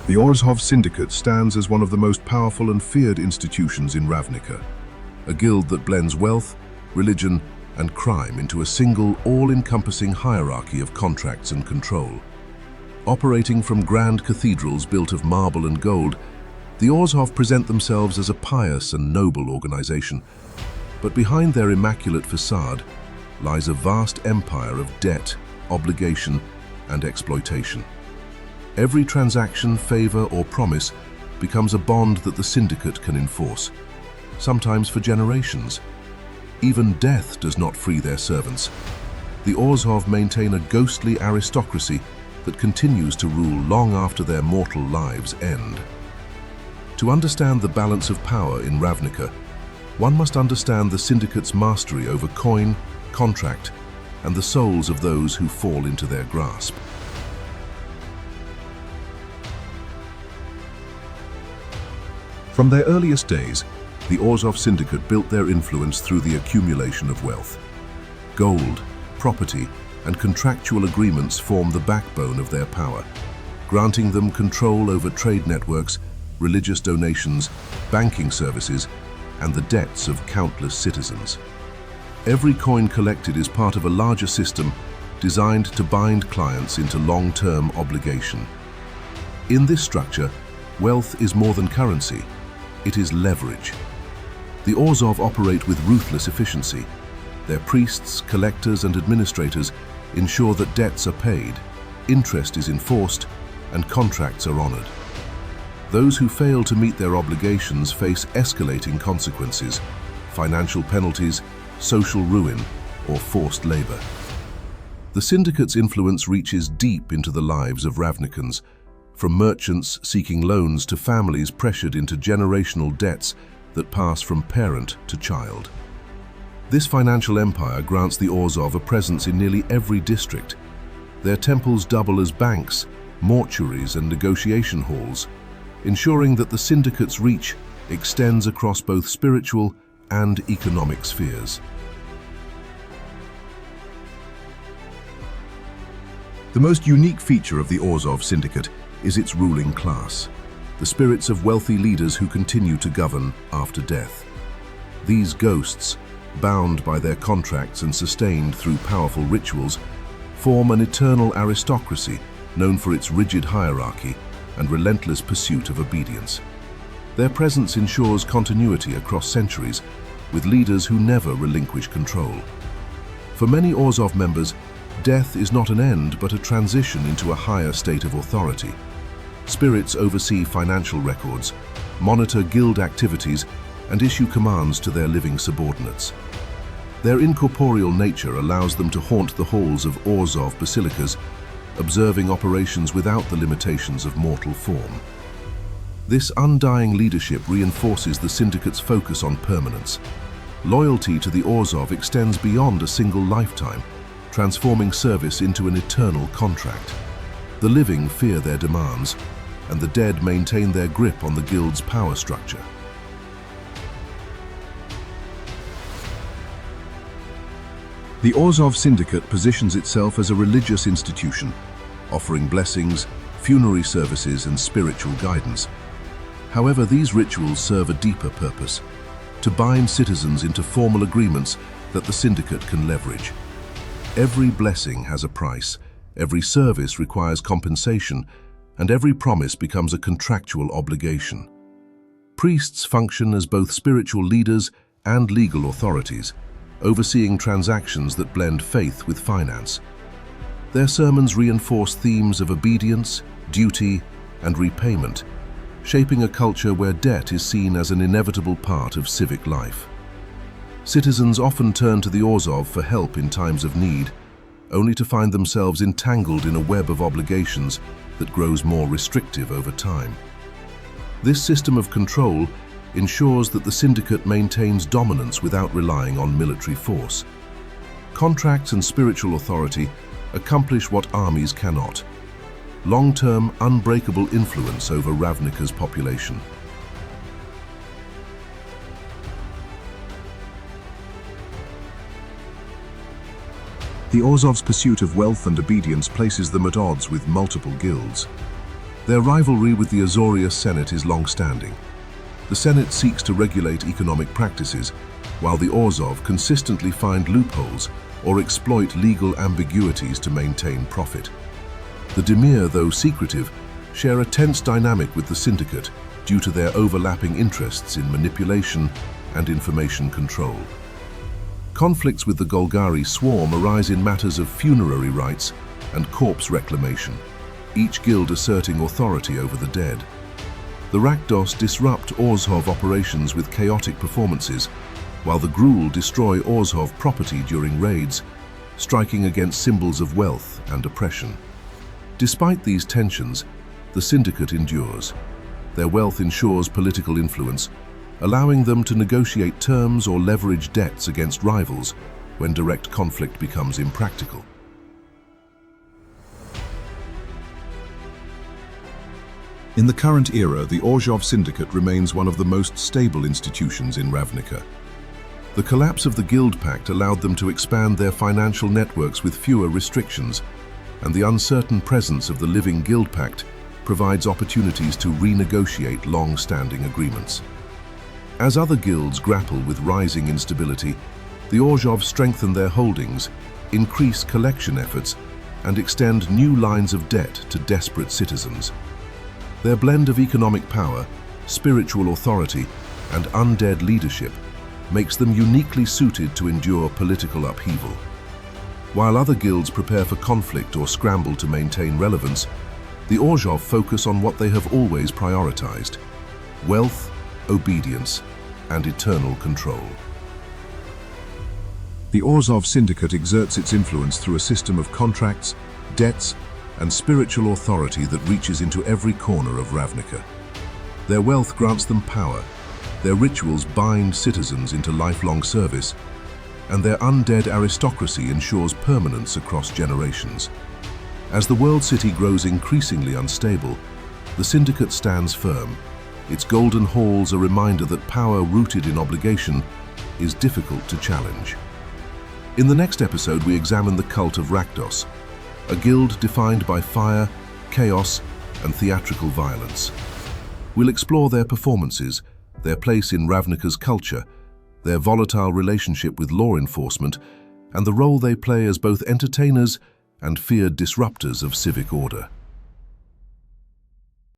The Orzhov Syndicate stands as one of the most powerful and feared institutions in Ravnica, a guild that blends wealth, religion, and crime into a single, all-encompassing hierarchy of contracts and control. Operating from grand cathedrals built of marble and gold, the Orzhov present themselves as a pious and noble organization, but behind their immaculate facade lies a vast empire of debt, obligation, and exploitation. Every transaction, favor, or promise becomes a bond that the Syndicate can enforce, sometimes for generations. Even death does not free their servants. The Orzhov maintain a ghostly aristocracy that continues to rule long after their mortal lives end. To understand the balance of power in Ravnica, one must understand the Syndicate's mastery over coin, contract, and the souls of those who fall into their grasp. From their earliest days, the Orzhov Syndicate built their influence through the accumulation of wealth. Gold, property, and contractual agreements form the backbone of their power, granting them control over trade networks, religious donations, banking services, and the debts of countless citizens. Every coin collected is part of a larger system designed to bind clients into long-term obligation. In this structure, wealth is more than currency. It is leverage. The Orzhov operate with ruthless efficiency. Their priests, collectors, and administrators ensure that debts are paid, interest is enforced, and contracts are honored. Those who fail to meet their obligations face escalating consequences, financial penalties, social ruin, or forced labor. The Syndicate's influence reaches deep into the lives of Ravnicans, from merchants seeking loans to families pressured into generational debts that pass from parent to child. This financial empire grants the Orzhov a presence in nearly every district. Their temples double as banks, mortuaries, and negotiation halls, ensuring that the Syndicate's reach extends across both spiritual and economic spheres. The most unique feature of the Orzhov Syndicate is its ruling class, the spirits of wealthy leaders who continue to govern after death. These ghosts, bound by their contracts and sustained through powerful rituals, form an eternal aristocracy known for its rigid hierarchy and relentless pursuit of obedience. Their presence ensures continuity across centuries, with leaders who never relinquish control. For many Orzhov members, death is not an end but a transition into a higher state of authority. Spirits oversee financial records, monitor guild activities, and issue commands to their living subordinates. Their incorporeal nature allows them to haunt the halls of Orzhov basilicas, observing operations without the limitations of mortal form. This undying leadership reinforces the Syndicate's focus on permanence. Loyalty to the Orzhov extends beyond a single lifetime, transforming service into an eternal contract. The living fear their demands, and the dead maintain their grip on the guild's power structure. The Orzhov Syndicate positions itself as a religious institution, offering blessings, funerary services, and spiritual guidance. However, these rituals serve a deeper purpose: to bind citizens into formal agreements that the Syndicate can leverage. Every blessing has a price, every service requires compensation, and every promise becomes a contractual obligation. Priests function as both spiritual leaders and legal authorities, overseeing transactions that blend faith with finance. Their sermons reinforce themes of obedience, duty, and repayment, shaping a culture where debt is seen as an inevitable part of civic life. Citizens often turn to the Orzhov for help in times of need, only to find themselves entangled in a web of obligations that grows more restrictive over time. This system of control ensures that the Syndicate maintains dominance without relying on military force. Contracts and spiritual authority accomplish what armies cannot: long-term, unbreakable influence over Ravnica's population. The Orzhov's pursuit of wealth and obedience places them at odds with multiple guilds. Their rivalry with the Azorius Senate is long-standing. The Senate seeks to regulate economic practices, while the Orzhov consistently find loopholes or exploit legal ambiguities to maintain profit. The Dimir, though secretive, share a tense dynamic with the Syndicate due to their overlapping interests in manipulation and information control. Conflicts with the Golgari swarm arise in matters of funerary rites and corpse reclamation, each guild asserting authority over the dead. The Rakdos disrupt Orzhov operations with chaotic performances, while the Gruul destroy Orzhov property during raids, striking against symbols of wealth and oppression. Despite these tensions, the Syndicate endures. Their wealth ensures political influence, allowing them to negotiate terms or leverage debts against rivals when direct conflict becomes impractical. In the current era, the Orzhov Syndicate remains one of the most stable institutions in Ravnica. The collapse of the Guild Pact allowed them to expand their financial networks with fewer restrictions, and the uncertain presence of the living Guild Pact provides opportunities to renegotiate long-standing agreements. As other guilds grapple with rising instability, the Orzhov strengthen their holdings, increase collection efforts, and extend new lines of debt to desperate citizens. Their blend of economic power, spiritual authority, and undead leadership makes them uniquely suited to endure political upheaval. While other guilds prepare for conflict or scramble to maintain relevance, the Orzhov focus on what they have always prioritized: wealth, obedience, and eternal control. The Orzhov Syndicate exerts its influence through a system of contracts, debts, and spiritual authority that reaches into every corner of Ravnica. Their wealth grants them power, their rituals bind citizens into lifelong service, and their undead aristocracy ensures permanence across generations. As the world city grows increasingly unstable, the Syndicate stands firm. Its golden halls a reminder that power rooted in obligation is difficult to challenge. In the next episode, we examine the cult of Rakdos, a guild defined by fire, chaos, and theatrical violence. We'll explore their performances, their place in Ravnica's culture, their volatile relationship with law enforcement, and the role they play as both entertainers and feared disruptors of civic order.